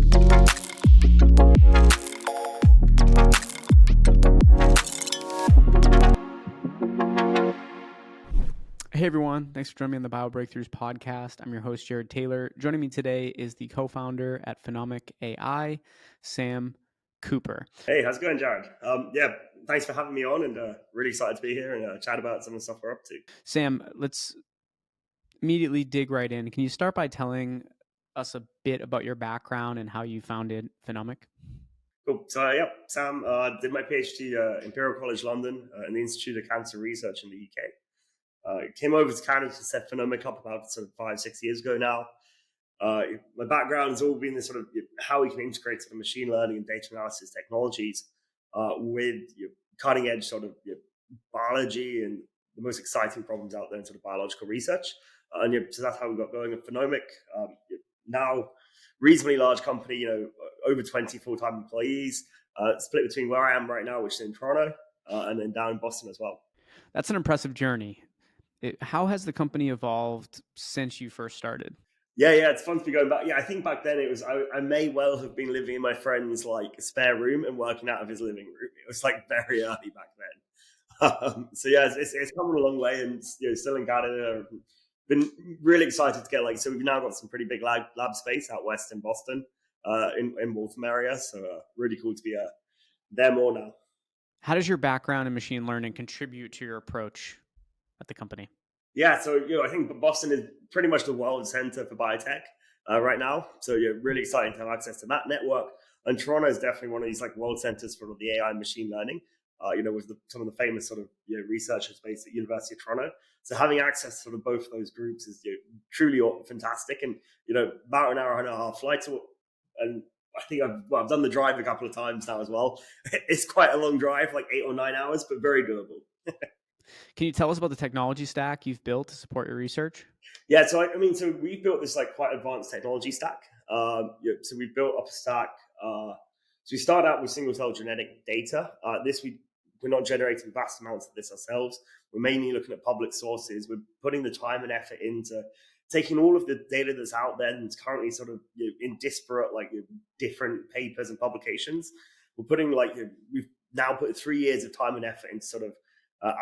Hey everyone, thanks for joining me on the BioBreakthroughs podcast. I'm your host, Jared Taylor. Joining me today is the co-founder at Phenomic AI, Sam Cooper. Hey, how's it going, Jared? Thanks for having me on, and really excited to be here and chat about some of the stuff we're up to. Sam, let's immediately dig right in. Can you start by telling us a bit about your background and how you founded Phenomic? Cool. So, Sam, did my PhD at Imperial College London in the Institute of Cancer Research in the UK. Came over to Canada to set Phenomic up about sort of 5-6 years ago now. My background has all been this sort of how we can integrate sort of machine learning and data analysis technologies with cutting edge sort of biology and the most exciting problems out there in sort of biological research. So that's how we got going at Phenomic. Now, reasonably large company, over 20 full-time employees, split between where I am right now, which is in Toronto, and then down in Boston as well. That's an impressive journey. How has the company evolved since you first started? Yeah, it's fun to be going back. Yeah, I think back then it was, I may well have been living in my friend's like spare room and working out of his living room. It was like very early back then. It's come a long way, and still in Canada. Been really excited to get so we've now got some pretty big lab space out west in Boston, in Waltham area. So really cool to be there more now. How does your background in machine learning contribute to your approach at the company? Yeah, so I think Boston is pretty much the world center for biotech right now. So really exciting to have access to that network. And Toronto is definitely one of these world centers for the AI and machine learning. With some of the famous sort of researchers based at University of Toronto. So having access to sort of both of those groups is truly fantastic. And about an hour and a half flight and I think I've done the drive a couple of times now as well. It's quite a long drive, like 8 or 9 hours, but very doable. Can you tell us about the technology stack you've built to support your research? Yeah, so we've built this quite advanced technology stack. So we've built up a stack. So we start out with single cell genetic data. We're not generating vast amounts of this ourselves. We're mainly looking at public sources. We're putting the time and effort into taking all of the data that's out there and it's currently sort of in disparate different papers and publications. We're putting we've now put 3 years of time and effort into sort of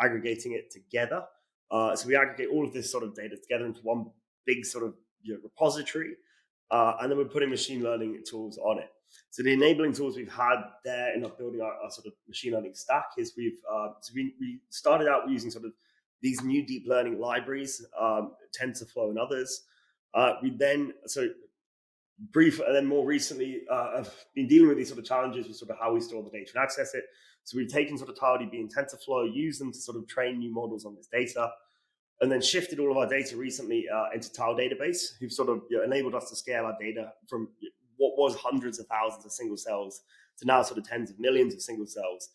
aggregating it together. So we aggregate all of this sort of data together into one big sort of repository, and then we're putting machine learning tools on it. So the enabling tools we've had there in building our sort of machine learning stack is we started out using sort of these new deep learning libraries, TensorFlow and others. And then more recently, I've been dealing with these sort of challenges with sort of how we store the data and access it. So we've taken sort of TileDB and TensorFlow, used them to sort of train new models on this data, and then shifted all of our data recently into TileDBase, who've sort of enabled us to scale our data from what was hundreds of thousands of single cells to now sort of tens of millions of single cells.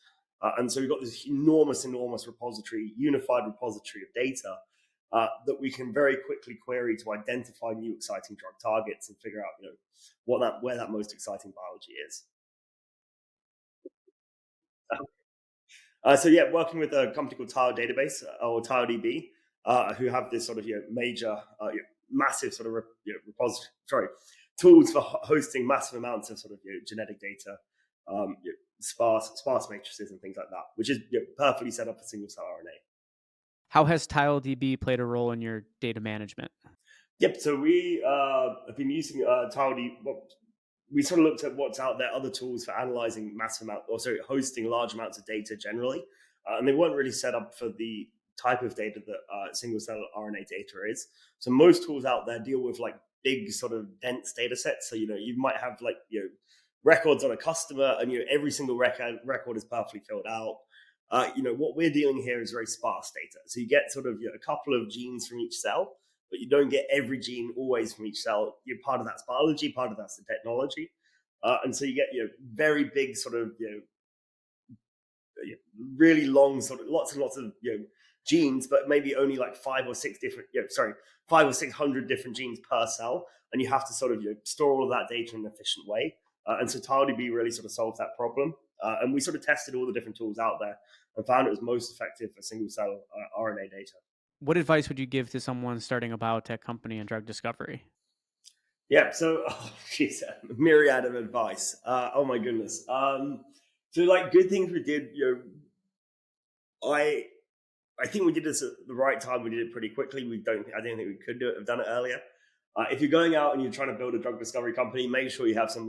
And so we've got this enormous repository, unified repository of data that we can very quickly query to identify new exciting drug targets and figure out where that most exciting biology is. Working with a company called TileDBase or TileDB, who have this sort of major, massive sort of repository tools for hosting massive amounts of sort of genetic data, sparse matrices and things like that, which is perfectly set up for single cell RNA. How has TileDB played a role in your data management? Yep. So we have been using TileDB. We sort of looked at what's out there, other tools for analyzing hosting large amounts of data generally, and they weren't really set up for the type of data that single cell RNA data is. So most tools out there deal with big sort of dense data sets. So you might have records on a customer, and every single record is perfectly filled out. What we're dealing here is very sparse data. So you get sort of a couple of genes from each cell, but you don't get every gene always from each cell. Part of that's biology, part of that's the technology, and so you get very big sort of really long sort of lots and lots of genes, but maybe only 5 or 6 600 different genes per cell, and you have to sort of store all of that data in an efficient way. And so TileDB really sort of solves that problem. And we sort of tested all the different tools out there and found it was most effective for single cell RNA data. What advice would you give to someone starting a biotech company in drug discovery? Yeah. So, she's a myriad of advice. Oh my goodness. So like good things we did. I I think we did this at the right time. We did it pretty quickly. I don't think we could have done it earlier. If you're going out and you're trying to build a drug discovery company, make sure you have some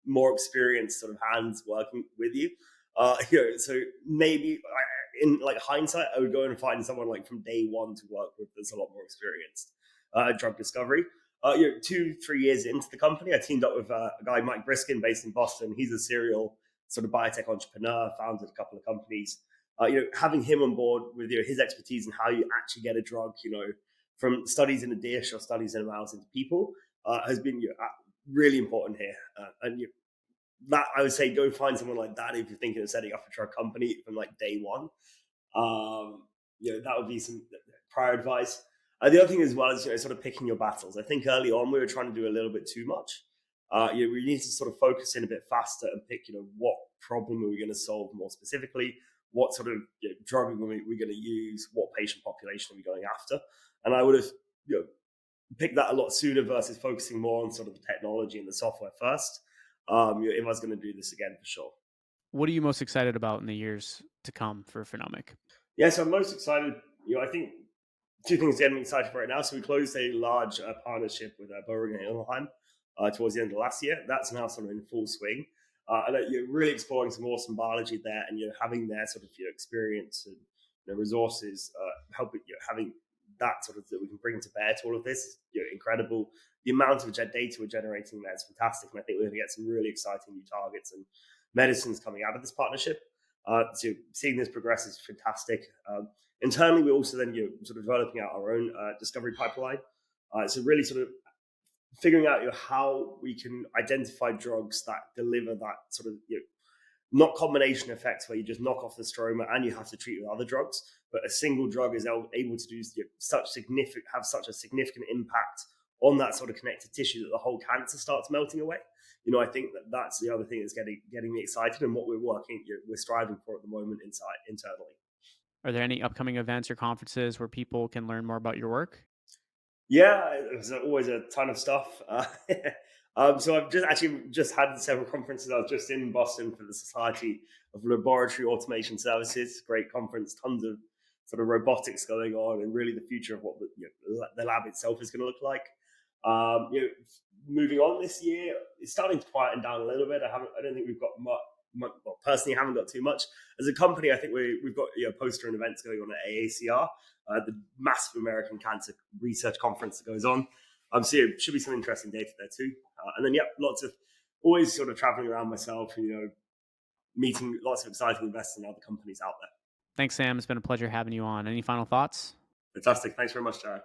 more experienced sort of hands working with you. So maybe in like hindsight, I would go and find someone like from day one to work with that's a lot more experienced drug discovery. 2, 3 years into the company, I teamed up with a guy, Mike Briskin, based in Boston. He's a serial sort of biotech entrepreneur, founded a couple of companies. Having him on board with his expertise in how you actually get a drug, from studies in a dish or studies in a mouse into people, has been really important here. And that I would say go find someone like that if you're thinking of setting up a drug company from like day one. That would be some prior advice. The other thing as well is sort of picking your battles. I think early on we were trying to do a little bit too much. We need to sort of focus in a bit faster and pick what problem are we going to solve more specifically, what sort of drug are we going to use, what patient population are we going after, and I would have picked that a lot sooner versus focusing more on sort of the technology and the software first. If I was going to do this again for sure. What are you most excited about in the years to come for Phenomic? Yeah, so I'm most excited. I think two things getting me excited for right now. So we closed a large partnership with Boehringer Ingelheim towards the end of last year. That's now sort of in full swing. And you're really exploring some awesome biology there, and you're having their sort of experience and resources, helping having that sort of that we can bring to bear to all of this is incredible. The amount of data we're generating there is fantastic, and I think we're going to get some really exciting new targets and medicines coming out of this partnership. So seeing this progress is fantastic. Internally, we're also then sort of developing out our own discovery pipeline. So really sort of figuring out how we can identify drugs that deliver that sort of not combination effects where you just knock off the stroma and you have to treat with other drugs, but a single drug is able to do such a significant impact on that sort of connective tissue that the whole cancer starts melting away. I think that's the other thing that's getting me excited, and what we're striving for at the moment internally. Are there any upcoming events or conferences where people can learn more about your work? Yeah, there's always a ton of stuff. So I've just had several conferences. I was just in Boston for the Society of Laboratory Automation Services. Great conference, tons of sort of robotics going on, and really the future of what the lab itself is going to look like. Moving on this year, it's starting to quieten down a little bit. I don't think we've got much. Well, personally, I haven't got too much. As a company, I think we've got poster and events going on at AACR, the massive American Cancer Research Conference that goes on. So it should be some interesting data there too. And then, lots of always sort of traveling around myself, meeting lots of exciting investors and other companies out there. Thanks, Sam. It's been a pleasure having you on. Any final thoughts? Fantastic. Thanks very much, Jared.